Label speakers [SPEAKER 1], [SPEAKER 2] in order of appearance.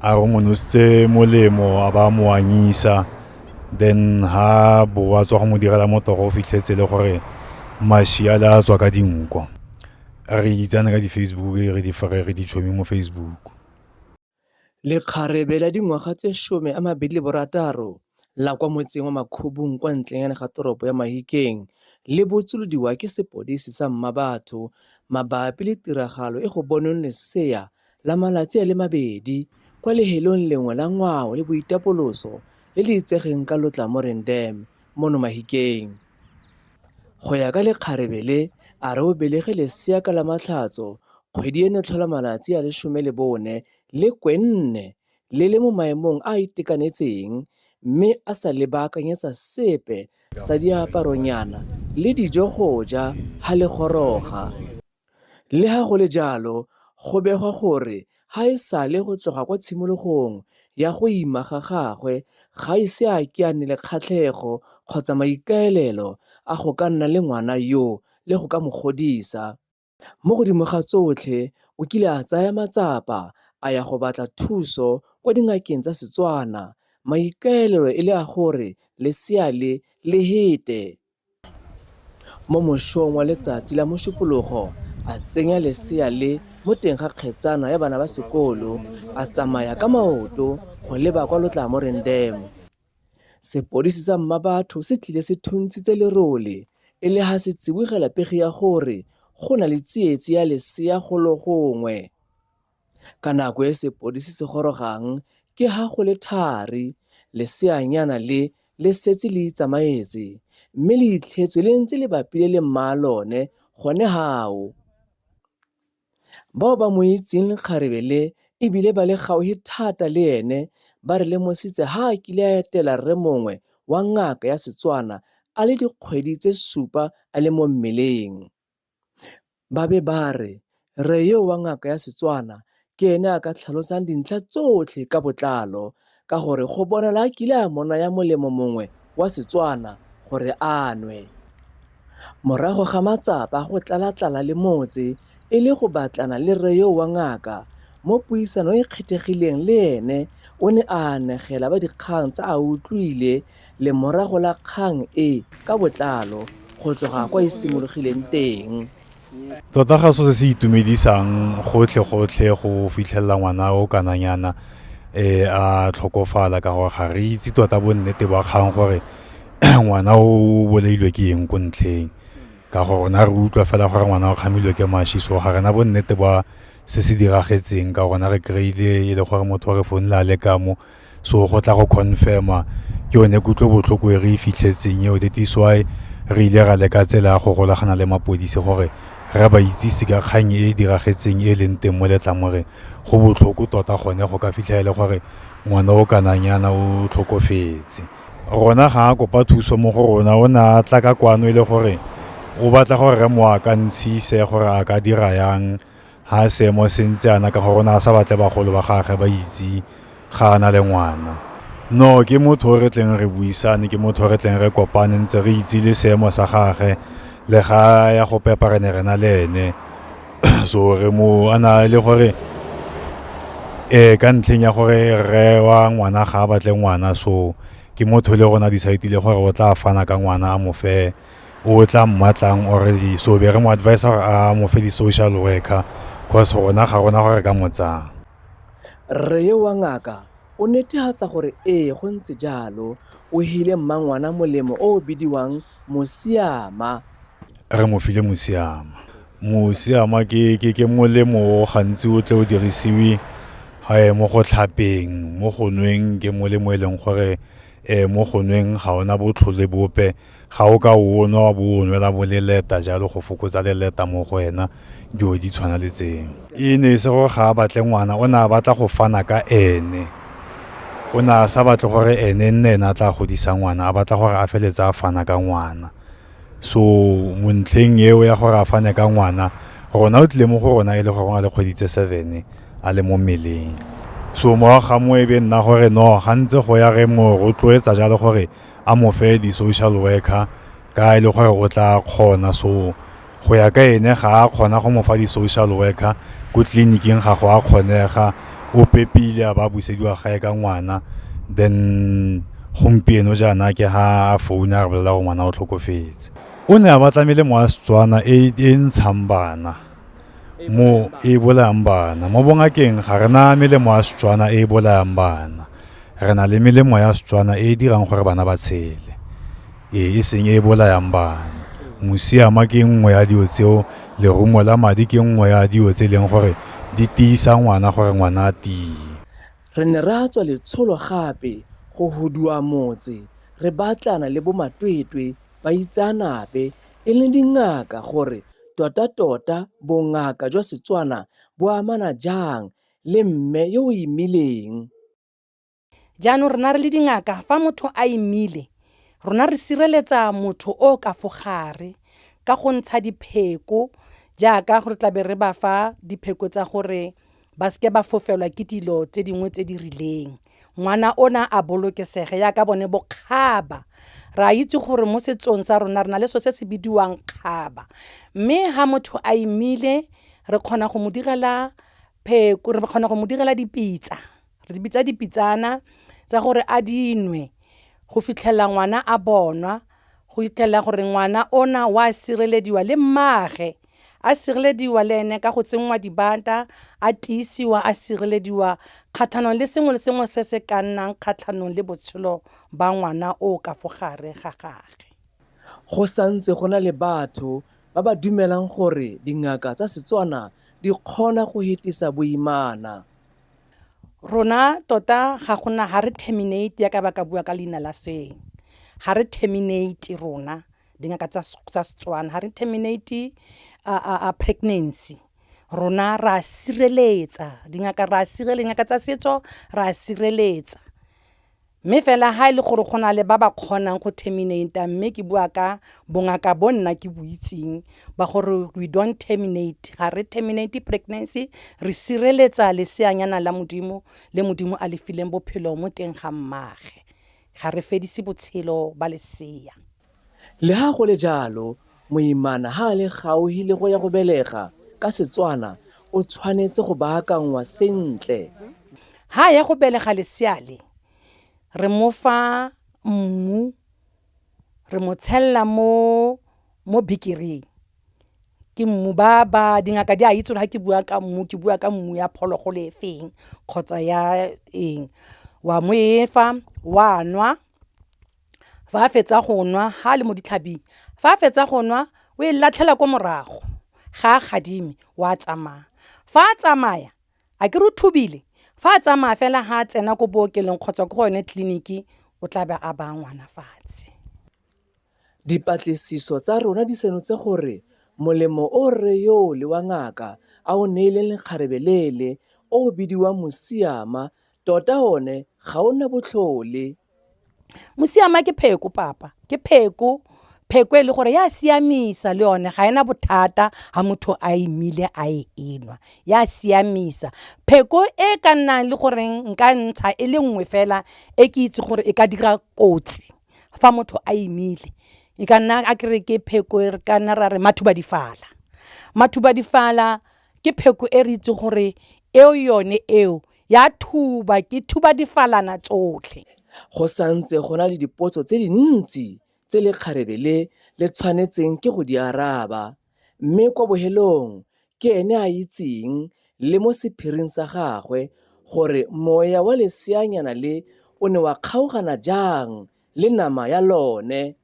[SPEAKER 1] a go mo nositse molemo a ba mo anyisa, then ha bo wa tswa go mo direla motogo o fitlhetse le gore maši a le a tswa ka dinko. Re itsane ka di-Facebook re di tšhomi mo Facebook.
[SPEAKER 2] Lekgarebe la dingwaga tse 26 la kwa motseng wa Makhubung kwa ntlenyana ga toropo ya Mahikeng le botsolodiwa ke sepodisi sa Mmabatho mabapi le tiragalo e go bonweng lesea la malatsi a le 2 kwa lehelong lengwe la ngwao le boitapoloso le le itsegeng ka Letlamoreng Dam mono Mahikeng. Go ya ka lekgarebe le, a re o belege lesea ka Lamatlhatso kgwedi eno tlhola malatsi a le 14 le kwenne le le mo maemong a itekanetseng mme a sa le baakanyetsa sepe sa diaparonyana le dijo go ja ha le goroga. Le ha go le jalo, go begwa gore ha e sale go tloga kwa tshimologong ya go ima ga gagwe ga ise a ke a nne le kgatlhego kgotsa maikaelelo a go ka nna le ngwana yo le go ka mo godisa. Mo godimo ga tsotlhe, o kile a tsaya matsapa a ya go batla thuso kwa dingakeng tsa Setswana, maikaelelo e le a gore lesea le hete. Mo mosong wa letsatsi la Mošupologo, a tsenya lesea le mo teng ga kgetsana ya bana ba sekolo, a tsamaya ka maoto go leba kwa Letlamoreng Dam. Sepodisi sa Mmabatho se tlile se thuntshitse lerole e le ha se tsibogela pegi ya gore go na le tsietsi ya lesea go gongwe. Ka nako e sepodisi se gorogang ke ha go le thari, leseanyana le setse le itsamaetse mme le itlhetswe le ntse le bapile le mmaa lone gone hao. Bao ba mo itseng lekgarebe le ebile ba le gaufi thata le ene ba re lemositse ha a kile a etela rre mongwe wa ngaka ya Setswana a le dikgwedi tse 7 a le mo mmeleng. Ba be ba re rre yo wa ngaka ya Setswana ke ene a ka tlhalosang dintlha tsotlhe ka botlalo ka gore go bonala a kile a mo naya molemo mongwe wa Setswana gore a nwe. Morago ga matsapa go tlala le motse e le go batlana le rre yo wa ngaka, mo puisano e kgethegileng le ene o ne a anegela ba dikgang tsa a utlwile le morago la kgang e ka botlalo go tloga kwa e simologileng teng.
[SPEAKER 1] Tota ga se se itumedisang gotlhe go fitlhelela ngwana o kananyana a tlhokofala ka gore ga re itse tota bonnete ba kgang gore ngwana o boleilwe ke eng ko ntlheng, ka gore rona re utlwa fela gore ngwana o kgamilwe ke maši, so ga rena bonnete ba se se diragetseng ka gona re kry-ile e le gore motho re founela le ka mo, so go tla go confirma ke yone kutlo botlhoko e re e fitlhetseng eo. That is why re ile ra leka tsela ya go golagana le mapodisi gore re ba itsise ka kgang e e diragetseng e leng teng mo Letlamoreng. Go botlhoko tota gone go ka fitlhela gore ngwana o kananyana o tlhokofetse. Rona ga a kopa thuso mo go rona, o ne a tla ka kwano e le gore o batla gore re mo akantshise gore a ka dira yang ha seemo se ntse ana, ka gore o ne a sa batle bagolo ba gagwe ba itse ga a na le ngwana. No, ke motho o re tleng re buisane, ke motho o re tleng re kopane ntse re itse le seemo sa gagwe le ga ya go pepa re ne re na le ene. So re mo ana le gore ka ntlheng ya gore re wa ngwana ga a batle ngwana, so ke motho le gona decidile gore o tla fana ka ngwana a mo fe o tla mmatlang already, so be re mo advise gore a mo fe di-social worker cause gona ga gona gore ka motsang.
[SPEAKER 2] Rre yo wa ngaka o netefatsa gore go ntse jalo o hile mmangwana molemo o bidiwang Mosiama.
[SPEAKER 1] Re mo file Mosiama. Mosiama ke molemo o gantsi o tle o dirisiwe mo go tlhapeng, mo go nweng ke molemo e leng gore mo go nweng ga ona botlhole bope, ga o ka o nwa bo nwela bo leleta jalo go fokotsa leleta mo go wena, dio di tshwana le tseng. E ne se go ga a batle ngwana, o ne a batla go fana ka ene, o ne a sa batle gore ene nne a tla godisa ngwana, a batla gore a feletsa a fana ka ngwana. So mo ntlheng eo ya gore a fane ka ngwana, rona o tlile mo go rona e le gore a le kgwedi tse 7 a le mo mmeleng. So mo ga mo e be nna gore no gantse go ya re mo rotloetsa jalo gore a mo fe di-social worker ka e le gore o tla kgona. So go ya ka ene ga a kgona go mo fa di-social worker ko tleliniking ga go a kgonega, o pepile a ba busediwa gae ka ngwana, then gompieno jaana ke ha a founa a re bolela go ngwana o tlhokofetse. O ne a batla melemo ya Setswana e ntshang bana, mo e bolayang bana. Mo bongakeng ga re na melemo ya Setswana e bolayang bana, re na le melemo ya Setswana e dirang gore bana ba tshele, e seng e bolayang bana. Musiama ke nngwe ya dio tseo, lerumo la madi ke nngwe ya dio tse leng gore di tiisa ngwana gore ngwana a tie.
[SPEAKER 2] Re ne re a tswa letsholo gape go huduwa motse re batlana le bomatwetwe ba itseanape e leng dingaka gore tota bongaka jwa Setswana bo amana jang le mme yo o imileng.
[SPEAKER 3] Jaanong rena re le dingaka fa motho a imile, rona re sireletsa motho o ka fogare ka go ntsha dipheko, jaaka gore tlabe re ba fa dipheko tsa gore ba seke ba fofelwa ke dilo tse dingwe tse di rileng. Ngwana ona a bolokesege ya ka bone bokgaba. Ra itse gore mo setsong sa rona re na le so se se bidiwang kgaba, mme ha motho a imile re kgona go mo direla pheko, re kgona go mo direla dipitsa, re di bitsa dipitsana tsa gore a dinwe go fitlhela ngwana a bonwa, go fitlhela gore ngwana ona wa sirelediwa le mmage, a sirelediwa le ene ka go tsenngwa dibata, a tiisiwa, a sirelediwa kgatlhanong le sengwe se se ka nnang kgatlhanong le botshelo ba ngwana o ka fogare ga gage.
[SPEAKER 2] Go santse go na le batho ba ba dumelang gore dingaka tsa Setswana di kgona go hetisa boimana.
[SPEAKER 3] Rona tota ga re terminate ya ka ba ka bua ka leina la seng, ga re terminate rona dingaka tsa Setswana, ga re terminate a pregnancy. Rona ra sireletsa dingaka tsa setso ra sireletsa, mme fela ha ile gore go na le ba ba kgonang go terminate, mme ke bua ka bongaka bo nna ke buitseng ba gore we don't terminate, ga re terminate pregnancy, re sireletsa leseanyana la Modimo le Modimo a le fileng bophelo mo teng ga mmage, ga re fedise botshelo ba lesea.
[SPEAKER 2] Le ha go le jalo, moimana ha le gauhile go ya go belega ka Setswana o tshwanetse go baakangwa sentle.
[SPEAKER 3] Ha ya go belega leseale, re mo fa mmu, re mo tshella mo bikiring. Ke mmu ba dingaka di a itse ha ke bua ka mmu, ke bua ka mmu ya phologolo e feng kgotsa ya eng. Wa mo efa, wa nwa, fa a fetsa go nwa, ha le mo ditlhabing, fa a fetsa go nwa, o e latlhela ko morago, ga a gadime, wa tsamaya. Fa a tsamaya, a ke re o thubile, fa a tsamaya fela ha a tsena ko bookelong kgotsa ko yone tleliniki, o tla be a ba ngwana fatshe.
[SPEAKER 2] Dipatlisiso tsa rona di senotse gore molemo o re yo le wa ngaka a o neileng lekgarebelele o bidiwang Musiama tota one ga ona botlhole.
[SPEAKER 3] Musiama ke pheko papa, ke pheko e le gore ya siamisa le yone, ga ena bothata ha motho a imile a e enwa, ya siamisa. Pheko e ka nnang le gore nka ntsha e le nngwe fela e ke itse gore e ka dira kotsi fa motho a imile, e ka nna a kere ke pheko e re ka nna ra re mathubadifala. Mathubadifala ke pheko e re itse gore eo yone eo ya thuba, ke thubadifalana tsotlhe.
[SPEAKER 2] Go santse go na le dipotso tse dintsi tse lekgarebele le tshwanetseng ke go di araba, mme kwa bohelong ke ene a itseng le mo sephiring sa gagwe gore moya wa leseanyana le o ne wa kgaogana jang le nama ya lone.